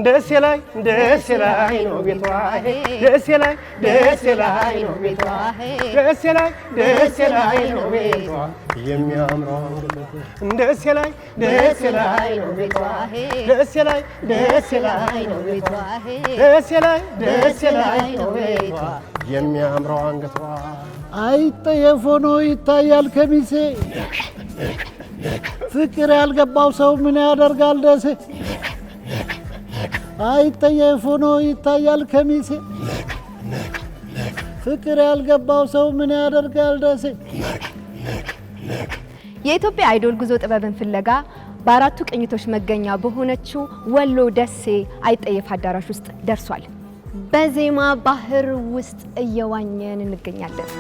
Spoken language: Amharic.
ደስ ላይ ነው ቤቷ ደስ ላይ ነው ቤቷ ደስ ላይ ነው ቤቷ የሚያምረው ደስ ላይ ነው ቤቷ ደስ ላይ ነው ቤቷ ደስ ላይ ነው ቤቷ የሚያምረው አንገቷ አይጠየፍ ሆኖ ይታያል ከሚሴ ፍቅር ያልገባው ሰው ምን ያደርጋል ደሴ አይጠየፍ ሆኖ ይታያል ከሚሴ ፍቅር ያልገባው ሰው ምን ያደርጋል ደሴ። የኢትዮጵያ አይዶል ጉዞ ጥበብን ፍለጋ በአራቱ ቅኝቶች መገኛ በሆነችው ወሎ ደሴ አይጠየፍ አዳራሽ ውስጥ ደርሷል። በዜማ ባህር ውስጥ እየዋኘን እንገኛለን።